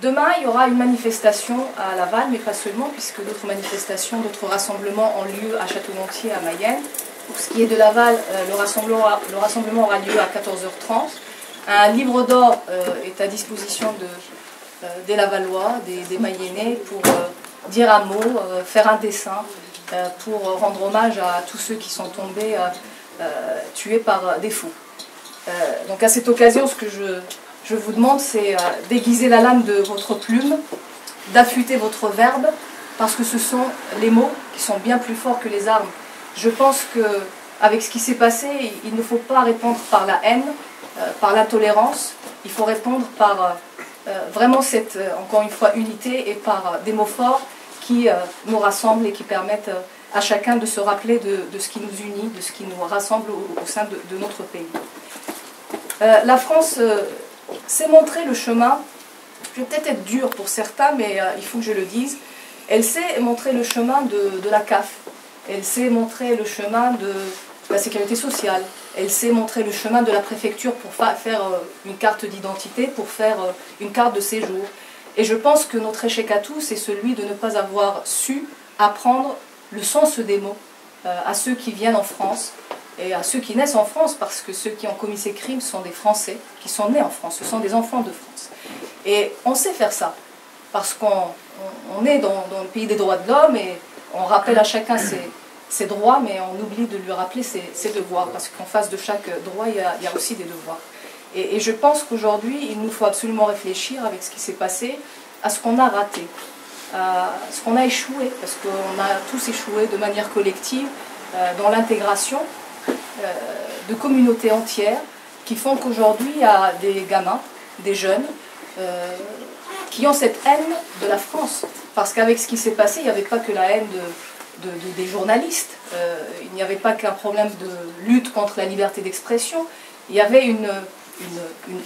Demain, il y aura une manifestation à Laval, mais pas seulement, puisque d'autres manifestations, d'autres rassemblements ont lieu à Château-Gontier, à Mayenne. Pour ce qui est de Laval, le rassemblement aura lieu à 14h30. Un livre d'or est à disposition des Lavallois, des Mayennais, pour dire un mot, faire un dessin, pour rendre hommage à tous ceux qui sont tombés, tués par des fous. Donc à cette occasion, ce que je vous demande, c'est d'aiguiser la lame de votre plume, d'affûter votre verbe, parce que ce sont les mots qui sont bien plus forts que les armes. Je pense qu'avec ce qui s'est passé, il ne faut pas répondre par la haine, par l'intolérance, il faut répondre par vraiment cette, encore une fois, unité et par des mots forts qui nous rassemblent et qui permettent à chacun de se rappeler de ce qui nous unit, de ce qui nous rassemble au sein de notre pays. La France s'est montré le chemin, je vais peut-être être dur pour certains, mais il faut que je le dise, elle s'est montré le chemin de la CAF, elle s'est montré le chemin de la sécurité sociale, elle s'est montré le chemin de la préfecture pour faire une carte d'identité, pour faire une carte de séjour. Et je pense que notre échec à tous, c'est celui de ne pas avoir su apprendre le sens des mots à ceux qui viennent en France et à ceux qui naissent en France, parce que ceux qui ont commis ces crimes sont des Français qui sont nés en France, ce sont des enfants de France. Et on sait faire ça, parce qu'on est dans le pays des droits de l'homme et on rappelle à chacun ses droits, mais on oublie de lui rappeler ses devoirs, parce qu'en face de chaque droit, il y a aussi des devoirs. Et je pense qu'aujourd'hui, il nous faut absolument réfléchir avec ce qui s'est passé à ce qu'on a raté, à ce qu'on a échoué, parce qu'on a tous échoué de manière collective dans l'intégration de communautés entières qui font qu'aujourd'hui, il y a des gamins, des jeunes, qui ont cette haine de la France. Parce qu'avec ce qui s'est passé, il n'y avait pas que la haine des journalistes, il n'y avait pas qu'un problème de lutte contre la liberté d'expression, il y avait une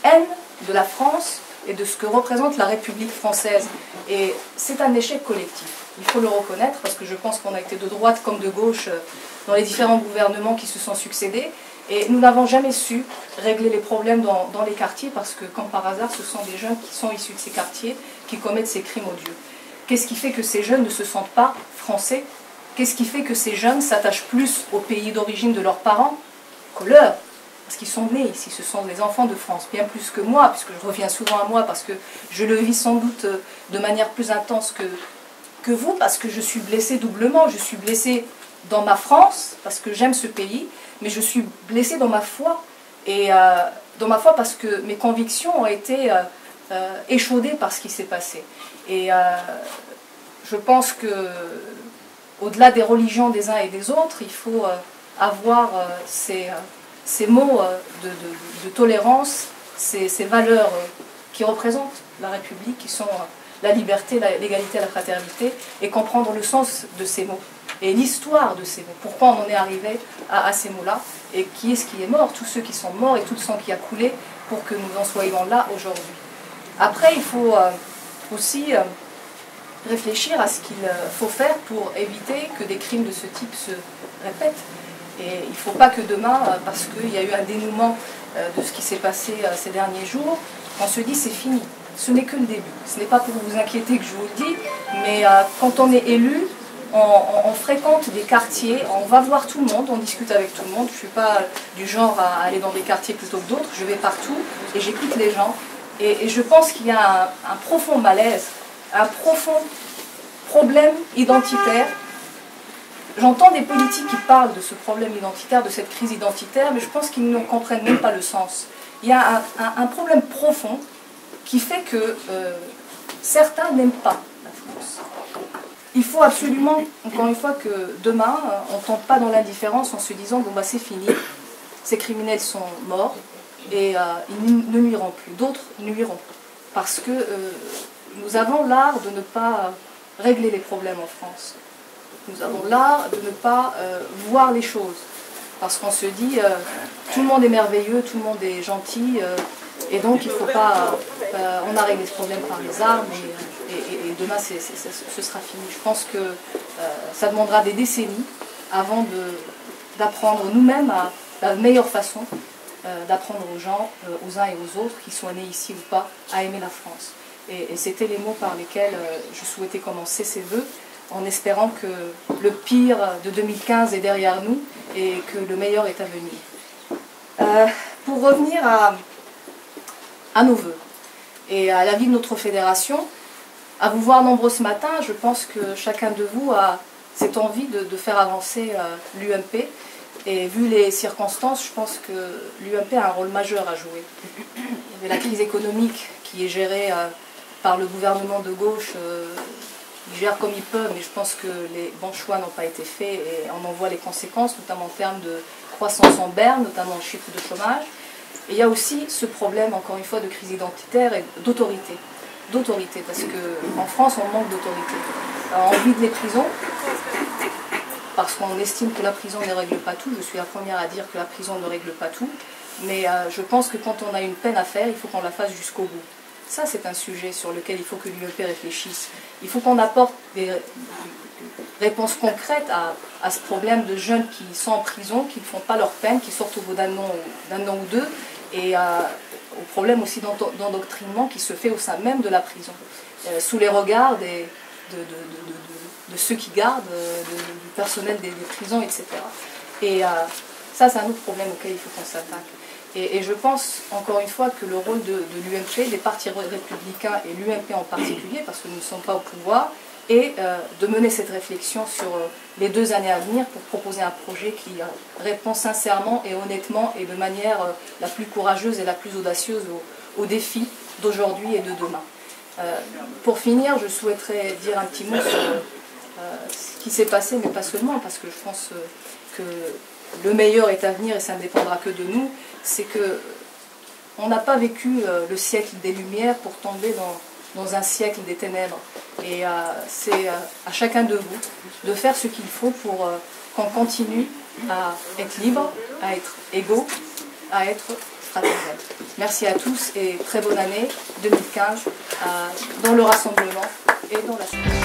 haine de la France et de ce que représente la République française. Et c'est un échec collectif, il faut le reconnaître, parce que je pense qu'on a été de droite comme de gauche dans les différents gouvernements qui se sont succédés, et nous n'avons jamais su régler les problèmes dans les quartiers, parce que, comme par hasard, ce sont des jeunes qui sont issus de ces quartiers qui commettent ces crimes odieux. Qu'est-ce qui fait que ces jeunes ne se sentent pas français? Qu'est-ce qui fait que ces jeunes s'attachent plus au pays d'origine de leurs parents qu'au leur? Parce qu'ils sont nés ici, ce sont les enfants de France, bien plus que moi, puisque je reviens souvent à moi, parce que je le vis sans doute de manière plus intense que vous, parce que je suis blessée doublement. Je suis blessée dans ma France, parce que j'aime ce pays, mais je suis blessée dans ma foi. Et dans ma foi parce que mes convictions ont été échaudées par ce qui s'est passé. Et je pense que, au-delà des religions des uns et des autres, il faut avoir ces mots de tolérance, ces valeurs qui représentent la République, qui sont la liberté, l'égalité, la fraternité, et comprendre le sens de ces mots, et l'histoire de ces mots, pourquoi on en est arrivé à ces mots-là, et qui est-ce qui est mort, tous ceux qui sont morts, et tout le sang qui a coulé pour que nous en soyons là aujourd'hui. Après, il faut aussi réfléchir à ce qu'il faut faire pour éviter que des crimes de ce type se répètent. Et il ne faut pas que demain, parce qu'il y a eu un dénouement de ce qui s'est passé ces derniers jours, on se dit c'est fini. Ce n'est que le début. Ce n'est pas pour vous inquiéter que je vous le dis, mais quand on est élu, on fréquente des quartiers, on va voir tout le monde, on discute avec tout le monde. Je ne suis pas du genre à aller dans des quartiers plutôt que d'autres, je vais partout et j'écoute les gens. Et je pense qu'il y a un profond malaise, un profond problème identitaire. J'entends des politiques qui parlent de ce problème identitaire, de cette crise identitaire, mais je pense qu'ils ne comprennent même pas le sens. Il y a un problème profond qui fait que certains n'aiment pas la France. Il faut absolument, encore une fois, que demain, on ne tombe pas dans l'indifférence en se disant « bon bah c'est fini, ces criminels sont morts et ils ne nuiront plus, d'autres nuiront ». Parce que nous avons l'art de ne pas régler les problèmes en France. Nous avons l'art de ne pas voir les choses. Parce qu'on se dit, tout le monde est merveilleux, tout le monde est gentil, et donc il ne faut pas... on a réglé ce problème par les armes, et demain ce sera fini. Je pense que ça demandera des décennies avant d'apprendre nous-mêmes la meilleure façon d'apprendre aux gens, aux uns et aux autres, qui soient nés ici ou pas, à aimer la France. Et c'était les mots par lesquels je souhaitais commencer ces vœux, en espérant que le pire de 2015 est derrière nous et que le meilleur est à venir. Pour revenir à nos vœux et à la vie de notre fédération, à vous voir nombreux ce matin, je pense que chacun de vous a cette envie de faire avancer l'UMP. Et vu les circonstances, je pense que l'UMP a un rôle majeur à jouer. Il y avait la crise économique qui est gérée par le gouvernement de gauche. Il gère comme il peut, mais je pense que les bons choix n'ont pas été faits et on en voit les conséquences, notamment en termes de croissance en berne, notamment en chiffre de chômage. Et il y a aussi ce problème, encore une fois, de crise identitaire et d'autorité. D'autorité, parce qu'en France, on manque d'autorité. On vide les prisons, parce qu'on estime que la prison ne règle pas tout. Je suis la première à dire que la prison ne règle pas tout. Mais je pense que quand on a une peine à faire, il faut qu'on la fasse jusqu'au bout. Ça, c'est un sujet sur lequel il faut que l'UMP réfléchisse. Il faut qu'on apporte des réponses concrètes à ce problème de jeunes qui sont en prison, qui ne font pas leur peine, qui sortent au bout d'un an ou deux, et au problème aussi d'endoctrinement qui se fait au sein même de la prison, sous les regards de ceux qui gardent, du personnel des prisons, etc. Et ça, c'est un autre problème auquel il faut qu'on s'attaque. Et je pense, encore une fois, que le rôle de l'UMP, des partis républicains et l'UMP en particulier, parce que nous ne sommes pas au pouvoir, est de mener cette réflexion sur les 2 années à venir pour proposer un projet qui répond sincèrement et honnêtement et de manière la plus courageuse et la plus audacieuse aux défis d'aujourd'hui et de demain. Pour finir, je souhaiterais dire un petit mot sur ce qui s'est passé, mais pas seulement, parce que je pense que le meilleur est à venir et ça ne dépendra que de nous. C'est que on n'a pas vécu le siècle des Lumières pour tomber dans un siècle des ténèbres. Et c'est à chacun de vous de faire ce qu'il faut pour qu'on continue à être libre, à être égaux, à être fraternel. Merci à tous et très bonne année 2015 dans le rassemblement et dans la société.